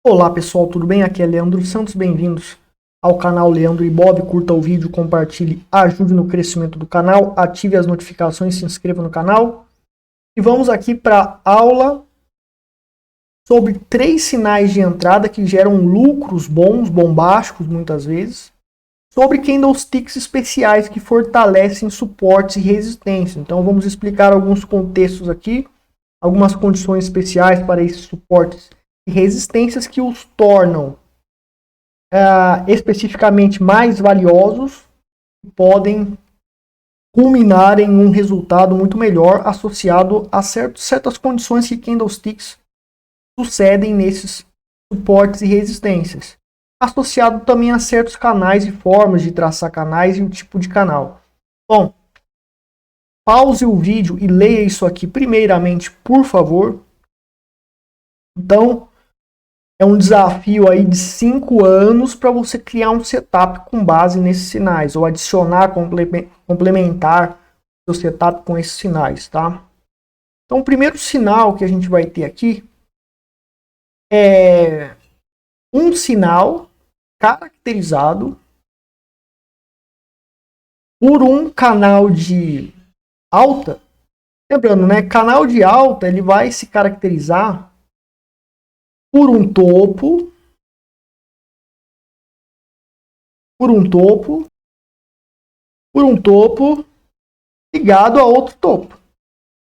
Olá pessoal, tudo bem? Aqui é Leandro Santos, bem-vindos ao canal Leandro e Bob. Curta o vídeo, compartilhe, ajude no crescimento do canal, ative as notificações, se inscreva no canal. E vamos aqui para a aula sobre 3 sinais de entrada que geram lucros bons, bombásticos muitas vezes, sobre candlesticks especiais que fortalecem suportes e resistência. Então vamos explicar alguns contextos aqui, algumas condições especiais para esses suportes e resistências que os tornam especificamente mais valiosos e podem culminar em um resultado muito melhor associado a certas condições que candlesticks sucedem nesses suportes e resistências. Associado também a certos canais e formas de traçar canais e o tipo de canal. Bom, pause o vídeo e leia isso aqui primeiramente, por favor. Então, é um desafio aí de 5 anos para você criar um setup com base nesses sinais, ou adicionar, complementar o seu setup com esses sinais, tá? Então, o primeiro sinal que a gente vai ter aqui é um sinal caracterizado por um canal de alta. Lembrando, né? Canal de alta ele vai se caracterizar por um topo, por um topo ligado a outro topo.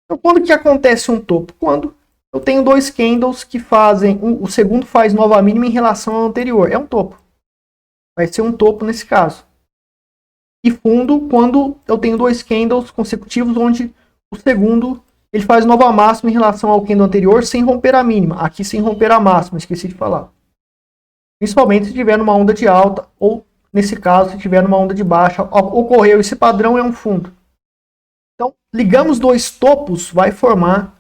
Então, quando que acontece um topo? Quando eu tenho 2 candles que fazem, o segundo faz nova mínima em relação ao anterior. É um topo. Vai ser um topo nesse caso. E fundo quando eu tenho 2 candles consecutivos onde o segundo ele faz nova máxima em relação ao candle anterior sem romper a mínima. Aqui sem romper a máxima, esqueci de falar. Principalmente se tiver numa onda de alta ou, nesse caso, se tiver numa onda de baixa. Ocorreu esse padrão, é um fundo. Então, ligamos 2 topos, vai formar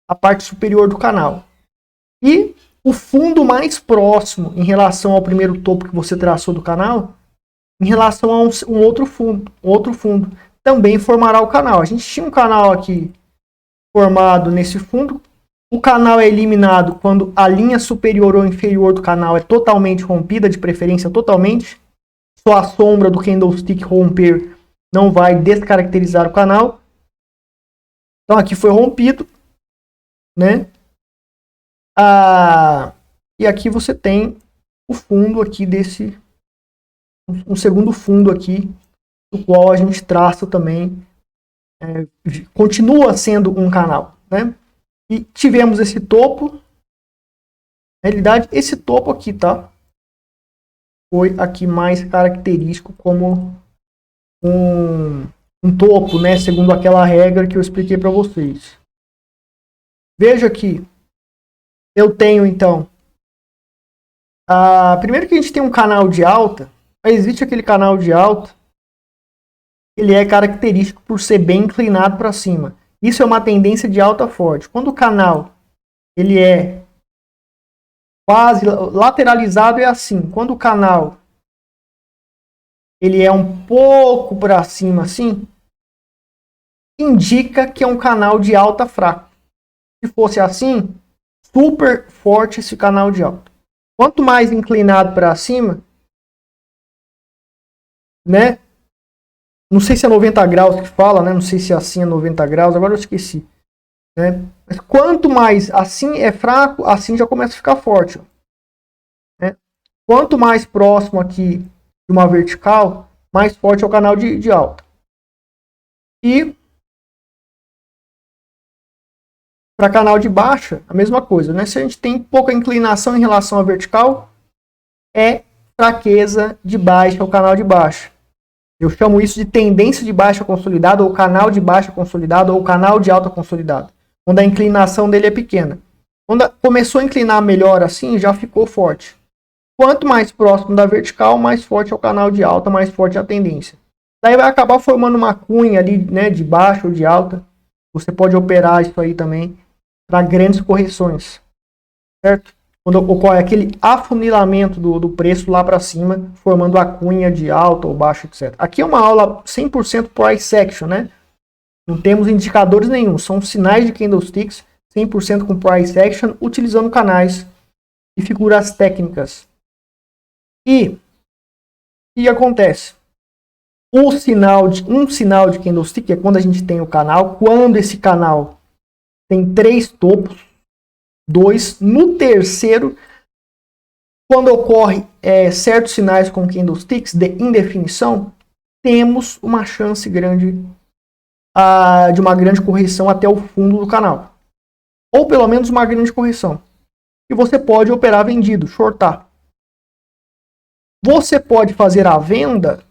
a parte superior do canal. E o fundo mais próximo em relação ao primeiro topo que você traçou do canal, em relação a um outro fundo, também formará o canal. A gente tinha um canal aqui formado nesse fundo. O canal é eliminado quando a linha superior ou inferior do canal é totalmente rompida, de preferência totalmente. Só a sombra do candlestick romper não vai descaracterizar o canal. Então aqui foi rompido, né? E aqui você tem o fundo aqui desse, um segundo fundo aqui, do qual a gente traça também, continua sendo um canal, né? E tivemos esse topo. Na realidade, esse topo aqui, tá? Foi aqui mais característico como um topo, né? Segundo aquela regra que eu expliquei para vocês. Veja aqui. Eu tenho, então... primeiro que a gente tem um canal de alta. Existe aquele canal de alta. Ele é característico por ser bem inclinado para cima. Isso é uma tendência de alta forte. Quando o canal ele é quase lateralizado, é assim. Quando o canal ele é um pouco para cima assim, indica que é um canal de alta fraco. Se fosse assim, super forte esse canal de alta. Quanto mais inclinado para cima, né? Não sei se é 90 graus que fala, né? Não sei se assim é 90 graus, agora eu esqueci. Né? Mas quanto mais assim é fraco, assim já começa a ficar forte. Né? Quanto mais próximo aqui de uma vertical, mais forte é o canal de alta. E para canal de baixa, a mesma coisa. Né? Se a gente tem pouca inclinação em relação à vertical, é fraqueza de baixa, o canal de baixa. Eu chamo isso de tendência de baixa consolidada, ou canal de baixa consolidado, ou canal de alta consolidado, quando a inclinação dele é pequena. Quando começou a inclinar melhor assim, já ficou forte. Quanto mais próximo da vertical, mais forte é o canal de alta, mais forte é a tendência. Daí vai acabar formando uma cunha ali, né, de baixa ou de alta. Você pode operar isso aí também para grandes correções, certo? Quando ocorre aquele afunilamento do preço lá para cima, formando a cunha de alta ou baixa, etc. Aqui é uma aula 100% price action, né? Não temos indicadores nenhum, são sinais de candlesticks 100% com price action, utilizando canais e figuras técnicas. E o que acontece? Um sinal de candlestick é quando a gente tem o canal. Quando esse canal tem 3 topos, 2. No terceiro, quando ocorre certos sinais com candlesticks de indefinição, temos uma chance grande de uma grande correção até o fundo do canal. Ou pelo menos uma grande correção. E você pode operar vendido, shortar. Você pode fazer a venda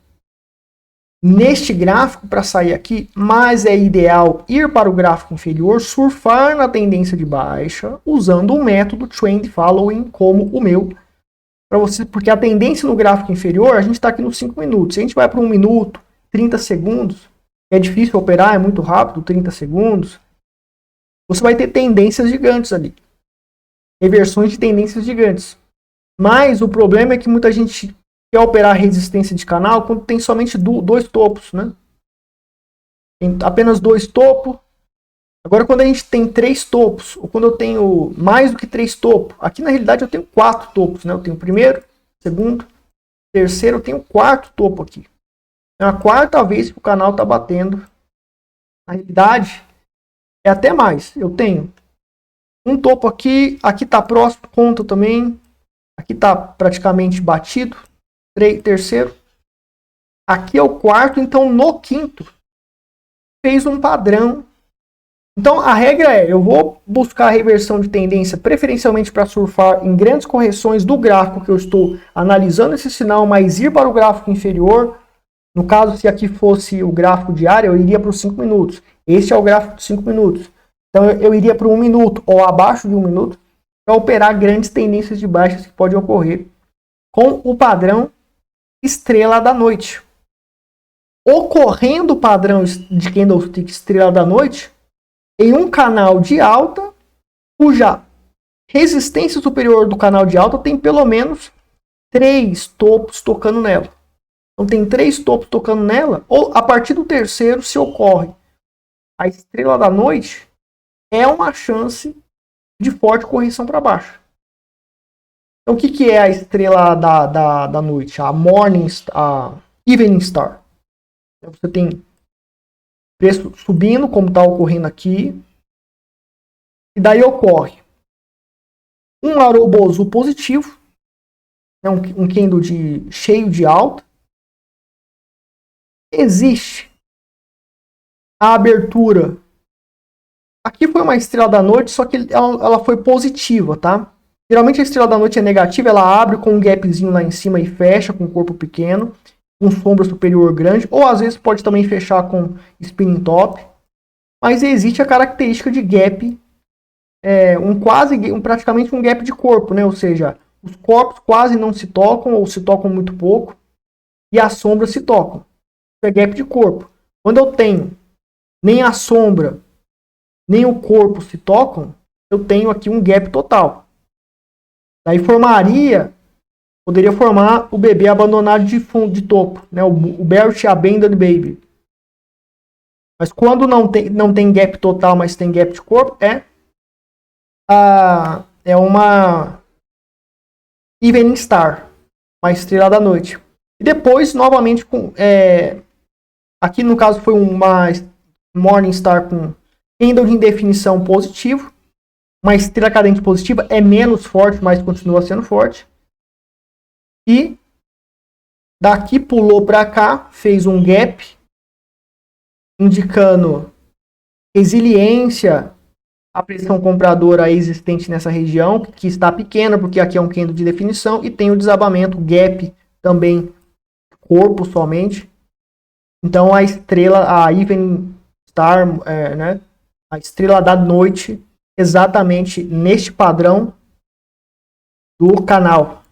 neste gráfico para sair aqui, mas é ideal ir para o gráfico inferior, surfar na tendência de baixa, usando o método Trend Following como o meu, para você, porque a tendência no gráfico inferior, a gente está aqui nos 5 minutos. Se a gente vai para 1 minuto, 30 segundos, é difícil operar, é muito rápido, 30 segundos, você vai ter tendências gigantes ali. Reversões de tendências gigantes. Mas o problema é que muita gente quer operar resistência de canal quando tem somente 2 topos, né? Tem apenas 2 topos. Agora, quando a gente tem 3 topos, ou quando eu tenho mais do que 3 topos, aqui na realidade eu tenho 4 topos, né? Eu tenho o primeiro, segundo, terceiro, eu tenho o 4º topo aqui. É a 4ª vez que o canal está batendo. Na realidade, é até mais. Eu tenho um topo aqui está próximo, conta também. Aqui está praticamente batido. Terceiro. Aqui é o 4º, então no 5º fez um padrão. Então a regra é, eu vou buscar a reversão de tendência preferencialmente para surfar em grandes correções do gráfico que eu estou analisando esse sinal, mas ir para o gráfico inferior. No caso, se aqui fosse o gráfico diário, eu iria para os 5 minutos. Este é o gráfico de 5 minutos. Então eu iria para 1 minuto ou abaixo de 1 minuto para operar grandes tendências de baixas que podem ocorrer com o padrão estrela da noite. Ocorrendo o padrão de candlestick estrela da noite em um canal de alta cuja resistência superior do canal de alta tem pelo menos 3 topos tocando nela. Então tem 3 topos tocando nela, ou a partir do terceiro, se ocorre a estrela da noite, é uma chance de forte correção para baixo. Então o que é a estrela da noite? A Morning Star, a Evening Star. Então, você tem preço subindo, como está ocorrendo aqui, e daí ocorre um Arobozu positivo, um candle cheio de alta. Existe a abertura. Aqui foi uma estrela da noite, só que ela foi positiva, tá? Geralmente a estrela da noite é negativa, ela abre com um gapzinho lá em cima e fecha com um corpo pequeno, com sombra superior grande, ou às vezes pode também fechar com spinning top. Mas existe a característica de gap, praticamente um gap de corpo, né? Ou seja, os corpos quase não se tocam ou se tocam muito pouco e as sombras se tocam. Isso é gap de corpo. Quando eu tenho nem a sombra nem o corpo se tocam, eu tenho aqui um gap total. Daí poderia formar o bebê abandonado de fundo, de topo, né? O Bearish Abandoned Baby. Mas quando não tem gap total, mas tem gap de corpo, é uma Evening Star, uma estrela da noite. E depois, novamente, aqui no caso foi uma Morning Star com candle de indefinição positivo. Uma estrela cadente positiva é menos forte, mas continua sendo forte. E daqui pulou para cá, fez um gap, indicando resiliência à pressão compradora existente nessa região, que está pequena, porque aqui é um candle de definição, e tem o desabamento, gap também, corpo somente. Então a estrela, a Evening Star, né, a estrela da noite, exatamente neste padrão do canal.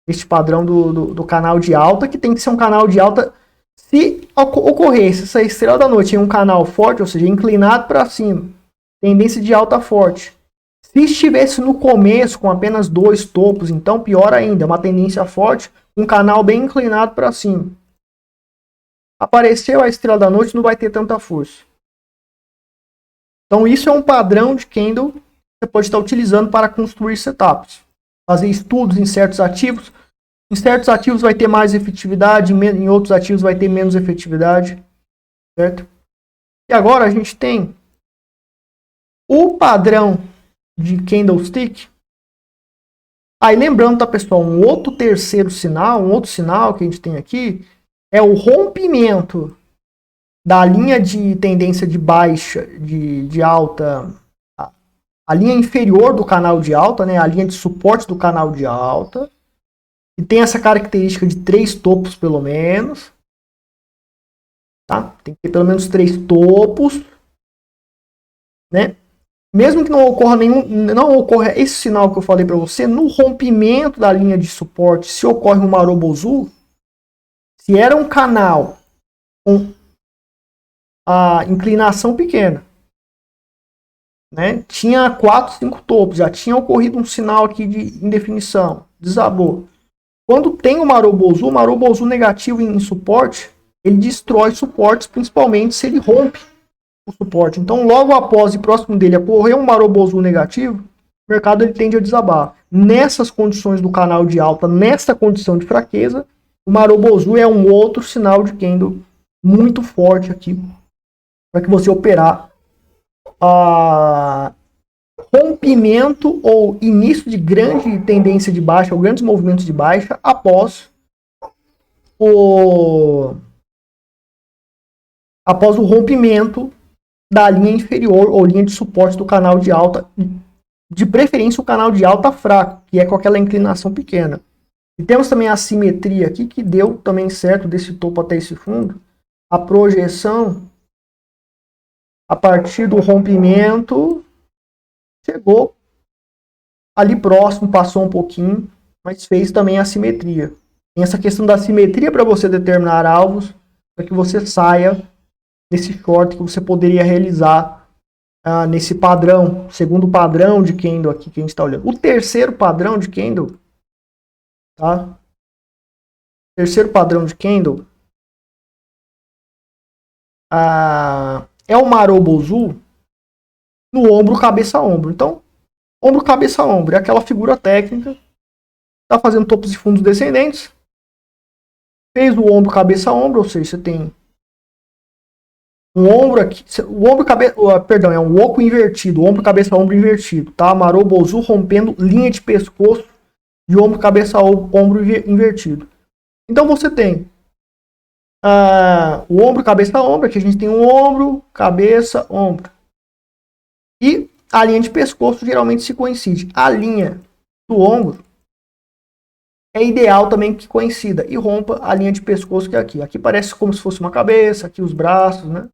Este padrão do canal de alta, que tem que ser um canal de alta. Se ocorresse essa estrela da noite em um canal forte, ou seja, inclinado para cima, tendência de alta forte. Se estivesse no começo com apenas 2 topos, então pior ainda, uma tendência forte, um canal bem inclinado para cima. Apareceu a estrela da noite, não vai ter tanta força. Então isso é um padrão de candle que você pode estar utilizando para construir setups. fazer estudos em certos ativos. Em certos ativos vai ter mais efetividade, em outros ativos vai ter menos efetividade, certo? E agora a gente tem o padrão de candlestick. Aí lembrando, tá, pessoal, um outro sinal que a gente tem aqui é o rompimento da linha de tendência de baixa, de alta, a linha inferior do canal de alta, né, a linha de suporte do canal de alta, e tem essa característica de 3 topos pelo menos, tá? Tem que ter pelo menos 3 topos, né? Mesmo que não ocorra esse sinal que eu falei para você, no rompimento da linha de suporte, se ocorre um Marobozu, se era um canal com a inclinação pequena, né, tinha 4, 5 topos, já tinha ocorrido um sinal aqui de indefinição, desabou. Quando tem o Marobozu negativo em suporte, ele destrói suportes, principalmente se ele rompe o suporte. Então, logo após e próximo dele ocorrer um Marobozu negativo, o mercado ele tende a desabar. Nessas condições do canal de alta, nessa condição de fraqueza, o Marobozu é um outro sinal de candle muito forte aqui para que você operar rompimento ou início de grande tendência de baixa ou grandes movimentos de baixa após o rompimento da linha inferior ou linha de suporte do canal de alta, de preferência o canal de alta fraco, que é com aquela inclinação pequena. E temos também a simetria aqui, que deu também certo desse topo até esse fundo. A projeção, a partir do rompimento, chegou ali próximo, passou um pouquinho, mas fez também a simetria. Tem essa questão da simetria para você determinar alvos, para que você saia nesse short que você poderia realizar nesse padrão, segundo padrão de candle aqui que a gente está olhando. O terceiro padrão de candle, tá? O terceiro padrão de candle é o Marobozu no ombro, cabeça, ombro. Então, ombro, cabeça, ombro é aquela figura técnica, está fazendo topos e fundos descendentes, fez o ombro, cabeça, ombro, ou seja, você tem um ombro aqui, o ombro, cabeça, perdão, é um oco invertido, ombro, cabeça, ombro invertido, tá? Marobozu rompendo linha de pescoço de ombro, cabeça, ombro invertido. Então você tem o ombro, cabeça, ombro, aqui a gente tem um ombro, cabeça, ombro. E a linha de pescoço geralmente se coincide. A linha do ombro é ideal também que coincida e rompa a linha de pescoço que é aqui. Aqui parece como se fosse uma cabeça, aqui os braços, né?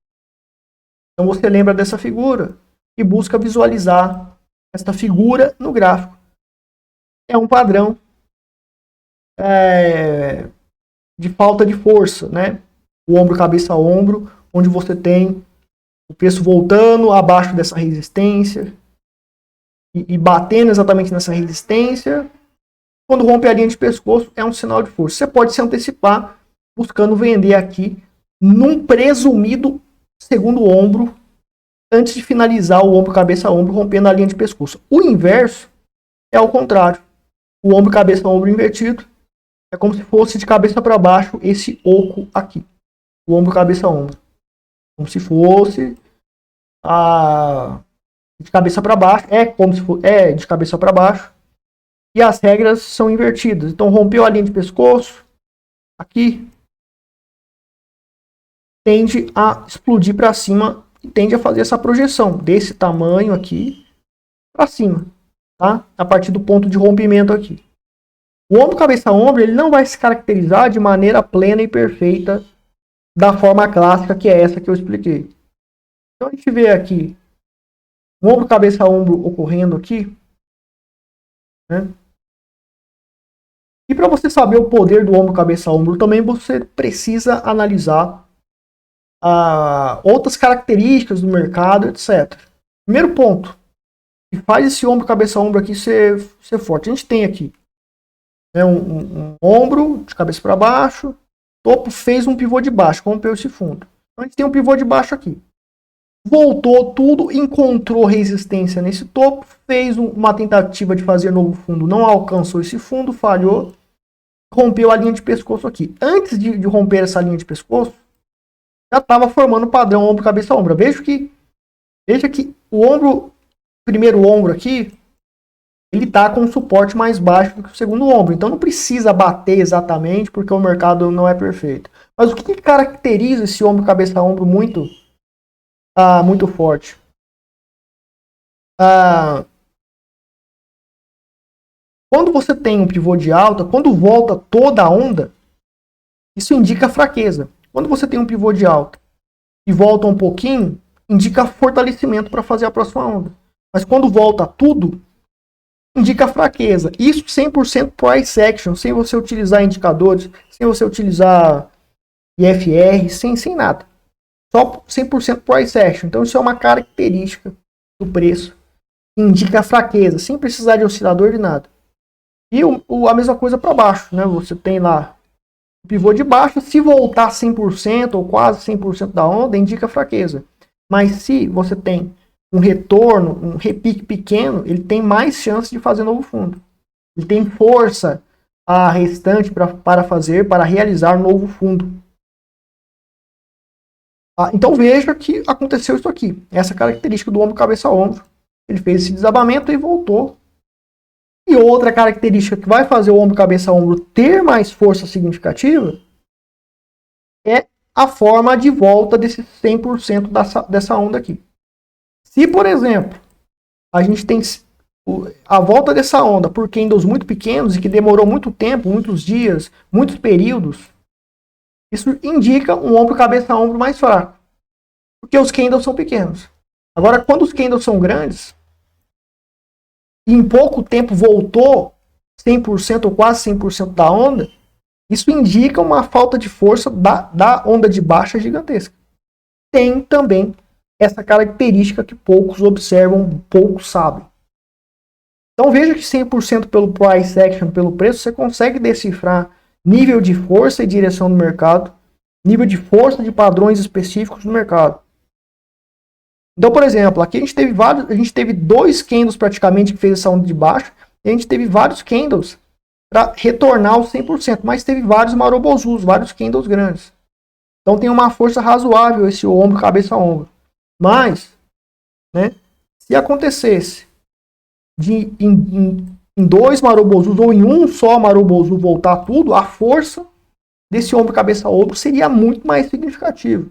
Então você lembra dessa figura e busca visualizar esta figura no gráfico. É um padrão de falta de força, né? O ombro, cabeça, ombro, onde você tem o preço voltando abaixo dessa resistência e batendo exatamente nessa resistência. Quando rompe a linha de pescoço, é um sinal de força. Você pode se antecipar buscando vender aqui num presumido segundo ombro, antes de finalizar o ombro, cabeça, ombro, rompendo a linha de pescoço. O inverso é ao contrário. O ombro, cabeça, ombro invertido é como se fosse de cabeça para baixo esse oco aqui. O ombro, cabeça, ombro. Como se fosse de cabeça para baixo. É como se fosse de cabeça para baixo. E as regras são invertidas. Então rompeu a linha de pescoço aqui, tende a explodir para cima e tende a fazer essa projeção desse tamanho aqui para cima, tá? A partir do ponto de rompimento aqui. O ombro, cabeça, ombro, ele não vai se caracterizar de maneira plena e perfeita da forma clássica, que é essa que eu expliquei. Então a gente vê aqui o ombro, cabeça, ombro ocorrendo aqui, né? E para você saber o poder do ombro, cabeça, ombro, também você precisa analisar outras características do mercado, etc. Primeiro ponto, que faz esse ombro, cabeça, ombro aqui ser forte. A gente tem aqui um ombro de cabeça para baixo, topo fez um pivô de baixo, rompeu esse fundo. Então a gente tem um pivô de baixo aqui. voltou tudo, encontrou resistência nesse topo, fez uma tentativa de fazer novo fundo, não alcançou esse fundo, falhou, rompeu a linha de pescoço aqui. Antes de romper essa linha de pescoço, já estava formando o padrão ombro, cabeça, ombro. Veja que o ombro, primeiro ombro aqui, ele está com um suporte mais baixo do que o segundo ombro. Então não precisa bater exatamente, porque o mercado não é perfeito. Mas o que caracteriza esse ombro, cabeça, ombro muito forte? Quando você tem um pivô de alta, quando volta toda a onda, isso indica fraqueza. Quando você tem um pivô de alta e volta um pouquinho, indica fortalecimento para fazer a próxima onda. Mas quando volta tudo, indica fraqueza. Isso 100% price action, sem você utilizar indicadores, sem você utilizar IFR, sem nada. Só 100% price action. Então isso é uma característica do preço que indica fraqueza, sem precisar de oscilador de nada. E a mesma coisa para baixo, né? Você tem lá o pivô de baixo, se voltar 100% ou quase 100% da onda, indica fraqueza. Mas se você tem um retorno, um repique pequeno, ele tem mais chance de fazer novo fundo. Ele tem força restante para realizar novo fundo. Então veja que aconteceu isso aqui. Essa característica do ombro, cabeça, ombro. Ele fez esse desabamento e voltou. E outra característica que vai fazer o ombro, cabeça, ombro ter mais força significativa é a forma de volta desse 100% dessa onda aqui. Se, por exemplo, a gente tem a volta dessa onda por candles muito pequenos e que demorou muito tempo, muitos dias, muitos períodos, isso indica um ombro, cabeça, ombro mais fraco. Porque os candles são pequenos. Agora, quando os candles são grandes, e em pouco tempo voltou 100% ou quase 100% da onda, isso indica uma falta de força da onda de baixa gigantesca. Tem também essa característica que poucos observam, poucos sabem. Então veja que 100% pelo price action, pelo preço, você consegue decifrar nível de força e direção do mercado, nível de força de padrões específicos do mercado. Então, por exemplo, aqui a gente teve 2 candles praticamente que fez essa onda de baixo, e a gente teve vários candles para retornar aos 100%, mas teve vários marobozus, vários candles grandes. Então tem uma força razoável esse ombro, cabeça a ombro. Mas, né, se acontecesse em 2 marobozus ou em um só marobozu voltar tudo, a força desse ombro, cabeça a ombro seria muito mais significativa.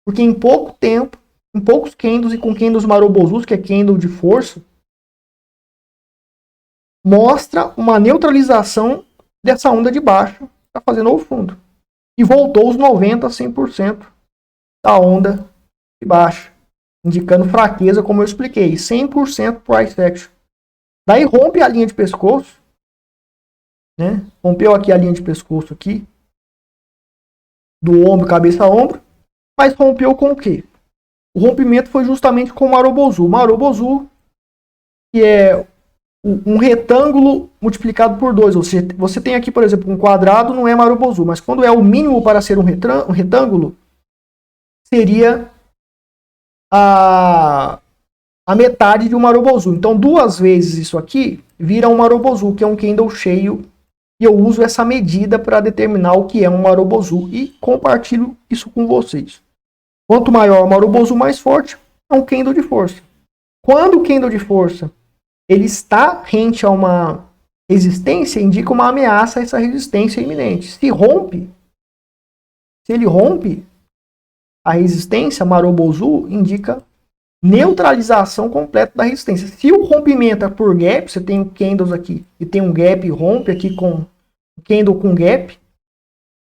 Porque em pouco tempo, em poucos candles e com candles marobozus, que é candle de força, mostra uma neutralização dessa onda de baixo para fazer novo fundo. E voltou os 90% a 100% da onda de baixo, indicando fraqueza, como eu expliquei, 100% price action. Daí rompe a linha de pescoço, né? Rompeu aqui a linha de pescoço aqui, do ombro, cabeça a ombro, mas rompeu com o quê? O rompimento foi justamente com o marobozu. Marobozu, que é um retângulo multiplicado por 2. Você tem aqui, por exemplo, um quadrado, não é marobozu, mas quando é o mínimo para ser um retângulo, seria a metade de um marobozu. Então, 2 vezes isso aqui vira um marobozu, que é um candle cheio, e eu uso essa medida para determinar o que é um marobozu e compartilho isso com vocês. Quanto maior o marobozu, mais forte é um candle de força. Quando o candle de força ele está rente a uma resistência, indica uma ameaça a essa resistência iminente. Se ele rompe a resistência, marobozu, indica neutralização completa da resistência. Se o rompimento é por gap, você tem candles aqui e tem um gap, rompe aqui com candle com gap,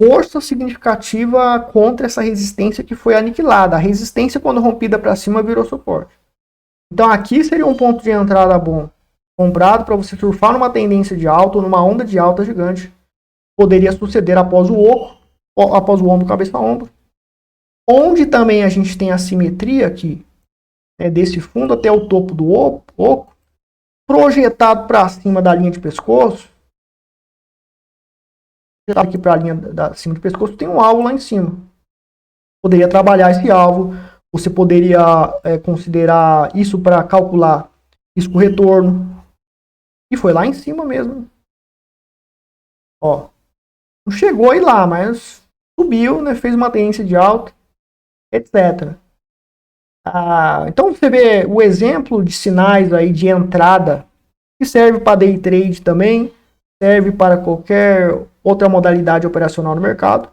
força significativa contra essa resistência que foi aniquilada. A resistência, quando rompida para cima, virou suporte. Então aqui seria um ponto de entrada bom, comprado para você surfar numa tendência de alta ou numa onda de alta gigante. Poderia suceder após o ombro, cabeça a ombro. Onde também a gente tem a simetria aqui, desse fundo até o topo do oco, projetado para cima da linha de pescoço. Aqui para a linha da cima do pescoço tem um alvo lá em cima. Poderia trabalhar esse alvo. Você poderia considerar isso para calcular risco-retorno. E foi lá em cima mesmo. Ó, não chegou aí lá, mas subiu, né? Fez uma tendência de alta, etc. Então você vê o exemplo de sinais aí de entrada que serve para day trade também, serve para qualquer outra modalidade operacional no mercado.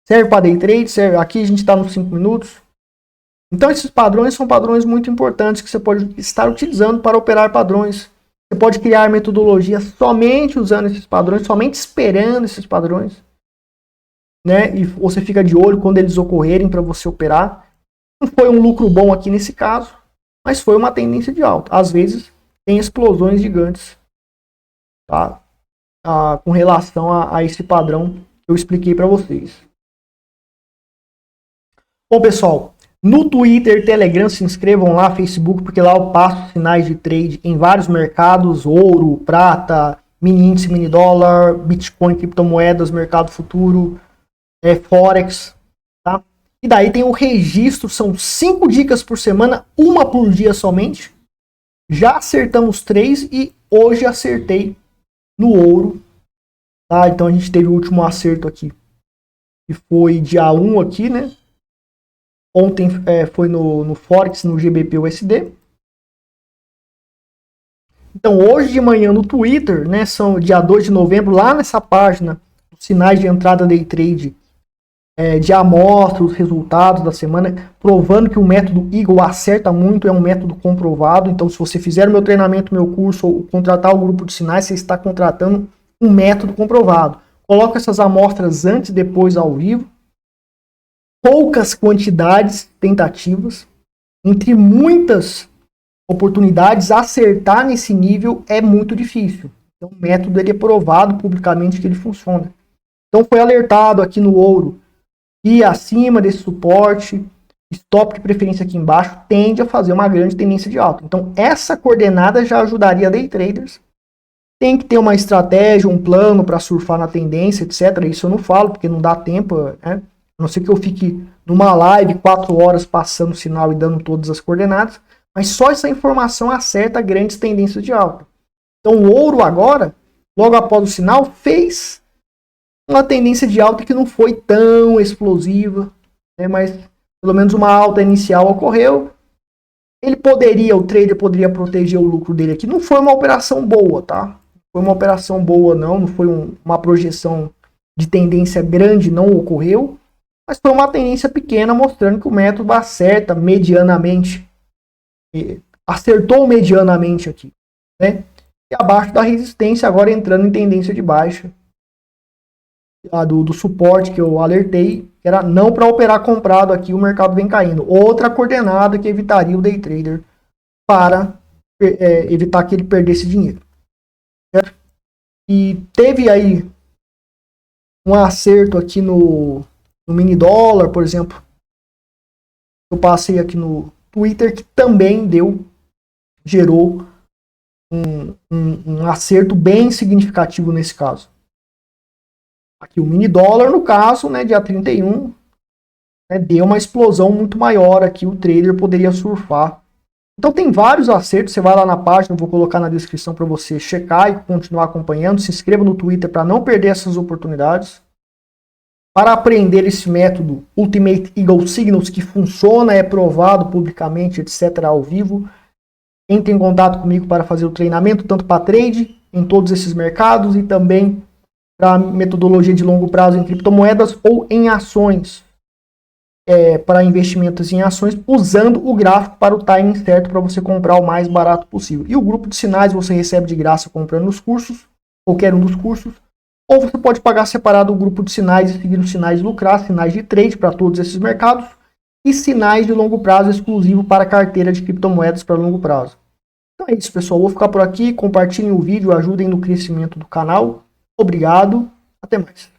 Serve para day trade, serve, aqui a gente está nos 5 minutos. Então esses padrões são padrões muito importantes que você pode estar utilizando para operar padrões. Você pode criar metodologia somente usando esses padrões, somente esperando esses padrões, né? E você fica de olho quando eles ocorrerem para você operar. Não foi um lucro bom aqui nesse caso, mas foi uma tendência de alta. Às vezes tem explosões gigantes, tá? Com relação a esse padrão que eu expliquei para vocês. Bom, pessoal, no Twitter, Telegram, se inscrevam lá, Facebook, porque lá eu passo sinais de trade em vários mercados, ouro, prata, mini índice, mini dólar, Bitcoin, criptomoedas, mercado futuro, Forex, tá? E daí tem o registro, são 5 dicas por semana, uma por dia somente. Já acertamos 3 e hoje acertei no ouro, tá? Então a gente teve o último acerto aqui, que foi dia 1 aqui, né? Ontem foi no Forex, no GBP/USD. Então hoje de manhã no Twitter, né? São dia 2 de novembro, lá nessa página, os sinais de entrada day trade, já mostra os resultados da semana, provando que o método Eagle acerta muito, é um método comprovado. Então se você fizer o meu treinamento, meu curso, ou contratar o grupo de sinais, você está contratando um método comprovado. Coloca essas amostras antes e depois ao vivo. Poucas quantidades tentativas, entre muitas oportunidades, acertar nesse nível é muito difícil. Então o método ele é provado publicamente que ele funciona. Então foi alertado aqui no ouro e acima desse suporte, stop de preferência aqui embaixo, tende a fazer uma grande tendência de alta. Então essa coordenada já ajudaria day traders. Tem que ter uma estratégia, um plano para surfar na tendência, etc. Isso eu não falo porque não dá tempo, né? A não ser que eu fique numa live 4 horas passando o sinal e dando todas as coordenadas, mas só essa informação acerta grandes tendências de alta. Então o ouro agora, logo após o sinal, fez uma tendência de alta que não foi tão explosiva, né, mas pelo menos uma alta inicial ocorreu. O trader poderia proteger o lucro dele aqui. Não foi uma operação boa, tá? Não foi uma operação boa não foi uma projeção de tendência grande, não ocorreu. Mas foi uma tendência pequena, mostrando que o método acerta medianamente. Acertou medianamente aqui, né? E abaixo da resistência, agora entrando em tendência de baixa. Do suporte que eu alertei, que era não para operar comprado aqui, o mercado vem caindo. Outra coordenada que evitaria o day trader para evitar que ele perdesse dinheiro. Certo? E teve aí um acerto aqui no mini dólar, por exemplo. Eu passei aqui no Twitter, que também gerou um acerto bem significativo nesse caso. Aqui o mini dólar, no caso, né, dia 31, né, deu uma explosão muito maior aqui, o trader poderia surfar. Então tem vários acertos, você vai lá na página, eu vou colocar na descrição para você checar e continuar acompanhando. Se inscreva no Twitter para não perder essas oportunidades. Para aprender esse método Ultimate Eagle Signals, que funciona, é provado publicamente, etc., ao vivo, entre em contato comigo para fazer o treinamento, tanto para trade, em todos esses mercados, e também para metodologia de longo prazo em criptomoedas ou em ações, para investimentos em ações, usando o gráfico para o timing certo para você comprar o mais barato possível. E o grupo de sinais você recebe de graça comprando os cursos, qualquer um dos cursos, ou você pode pagar separado o grupo de sinais e seguir os sinais de lucrar, sinais de trade para todos esses mercados e sinais de longo prazo exclusivo para carteira de criptomoedas para longo prazo. Então é isso, pessoal. Vou ficar por aqui. Compartilhem o vídeo, ajudem no crescimento do canal. Obrigado. Até mais.